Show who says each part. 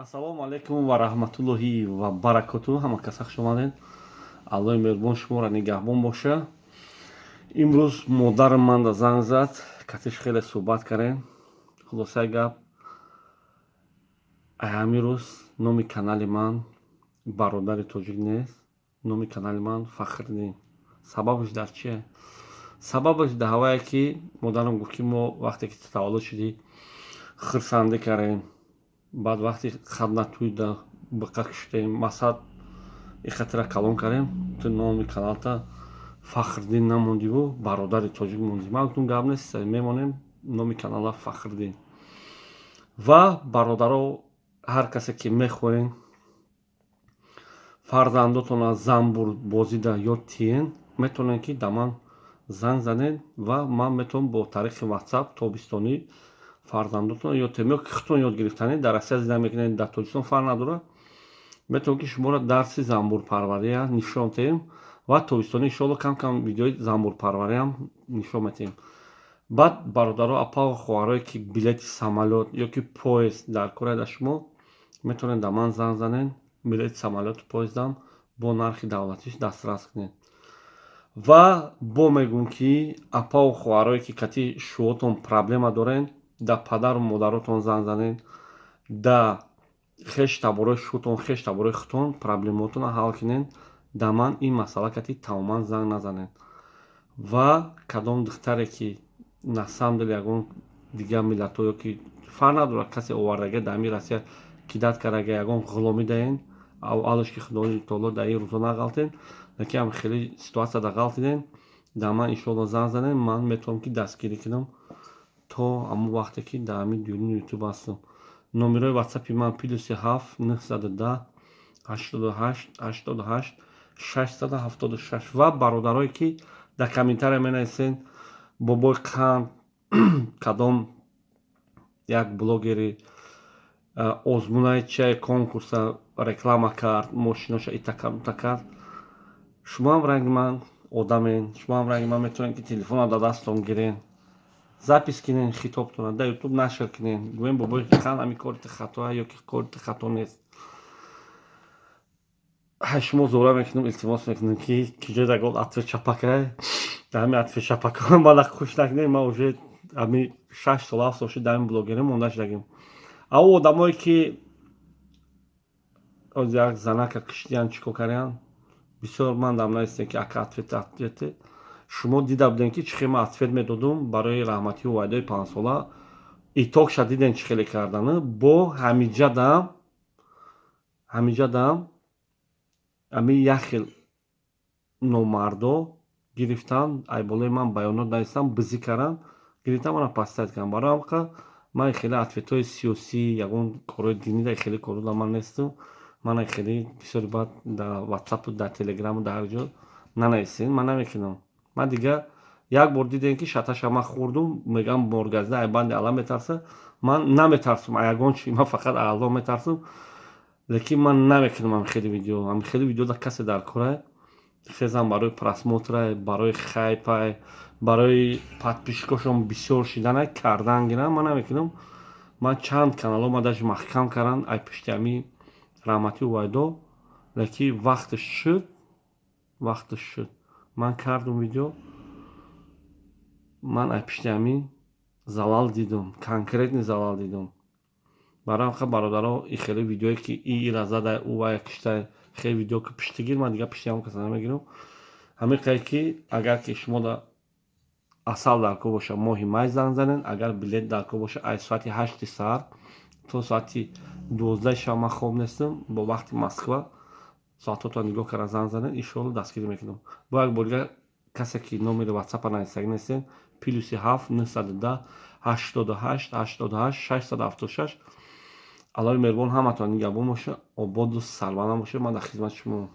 Speaker 1: Ассалому алайкум ва раҳматуллоҳи ва баракатуҳ. Ҳама каса хуш омадед. Аллоҳи меҳрубон шуморо нигаҳбон боша. Имрӯз модарам манда занг зад, катиш хеле суҳбат кардем. Хулосаи гап, ҳамин рӯз номи канали ман бародари тоҷик нест, номи канали ман Фахриддин. Сабабаш дар чие? Сабабаш дар ҳавае ки модарам гуфт ки мо вақте ки таваллуд шудӣ хурсандӣ кардем. Баъд вақти хаднатӯй да биқа кушидем, масад ихатира калон кардем, ту номи каналта Фахриддин намондиву бародари тоҷик монди. Ман гуфтам гап нест, мемонем номи канала Фахриддин. Ва бародаро, ҳар касе ки мехоҳен фарзандотона занбурбозида ёд тиен, метавонед ки да ман занг занед ва ман метавонам бо тариқи WhatsApp тобистонӣ фарзандотон ё темо ки худтон ёд гирифтанед, дар Россия зинда мекунед, дар Тоҷикистон фарқ надорад, метавонем ки шуморо дарси занбурпарвария нишон теҳем ва тобистони иншоалло кам видеои занбурпарвариам нишон метеҳем. Баъд бародаро апа ва хоҳарое ки билети самолёт ё ки поезд дар кораи да шумо, метавонед да ман занг занед, билети самолёту поездам бо нархи давлатиш дастрас кунед. Ва бо мегӯм ки апа ва хоҳарое ки кати шуотон проблема дорен, да падару модаротон занг занед, да хештаборои шуотон, хештаборои худтон проблемаотонро ҳал кунед, да ман ин масъала кати тамоман занг назанед. Ва кадом духтаре ки на самом деле ягон дигар миллато ё ки фарқ надорад касе овардаги дар ҳамин Россия кидат кардаги ягон ғуломӣ даҳен, аллош ки худои таоло дар ин рӯза нағалтен, лекин ҳам хеле ситуатсияда ғалтиден, да ман иншоалло занг занед, ман метавонам ки дастгирӣ кунам то ҳамон вақте ки дар ҳамин дюни ютуб ҳастам. Номерои WhatsApp-и ман +7 910 88 88 676. Ва бародарое ки дар комментария менависен бобои қанд кадом як блогери озмунаи чияи конкурса реклама кард, мошиноша ита кард. Шумоам ранги ман одамен, шумоам ранги ман метавонед ки телефонро дар дастон гирен, запис кинен хитобтонро дар ютуб нашр кинен, гӯем бобои қанд ҳамин корите хатоа ё ки корите хато нест. Шумо зора мекунам, илтимос мекунам ки ҷои дар гол атфи чапака, дар ҳамин атфи чапака мана хуш накунед. Ман уже ҳамин 6 сол 7 сол шуд дар ҳамин блогерӣ монда шудагим. Ав одамое ки оз як занака кушидиян чикор кардиян, бисёр ман дам навистем ки ака атфете. Шумо дида будем ки чӣ хел ман атфет медодум барои раҳмати вайдаи 5 сола. Итоқ шадиден чӣ хеле кардани бо ҳамиҷадам ҳамин як хел номардо гирифтан, айболои ман баёнот навистан, бизӣ кардан, гирифтан мана пастайт кардан. Барои ҳам ка ман хеле атфетҳои сиёсӣ, ягон корои динӣ хеле коруда ман нестам. Ман хеле бисёри бад дар WhatsApp, дар Telegram, дар ҳар ҷо нанависен, ман намекунам. Ман дигар як бор дидем ки шаташа ман хӯрдум, мегӯям моргазина айбанди алла метарса, ман наметарсам, ягон чи ман фақат Аллоҳ метарсам, лекин ман намекунам ҳамин хеле видео да касе дар корае хезам барои просмотра, барои хайпа, барои подписчикошон бисёр шиданай кардан гирам, ман намекунам. Ман чанд каналҳо ман даже маҳкам кардан ай пишти ҳамин раҳмати вайдо, лекин вақташ шуд, ман кардум видео, ман ай пишти ҳамин залал дидум, конкретни залал дидум. Барои ҳам бародаро и хеле видеое ки ира задай, ӯ вая киштай, хеле видео ки пиштигир, ман дигар пишти ҳамон каса намегирам. Ҳамин қай ки агар ки шумо да асал дар кор боша, моҳи май занг занед, агар билет дар кор боша, аз соати 8 саҳар то соати 12 шаб ман хоб нестам, бо вақти Москва соатотро нигоҳ карда занг занед, иншоалло дастгирӣ мекунам. Бо як бор дигар касе ки номери WhatsApp навистагӣ нестен, +7 910 88 88 676. аллоҳи меҳрубон ҳаматон нигаҳбон боша, ободу сарваланд бошед. Ман дар хизмати шумо.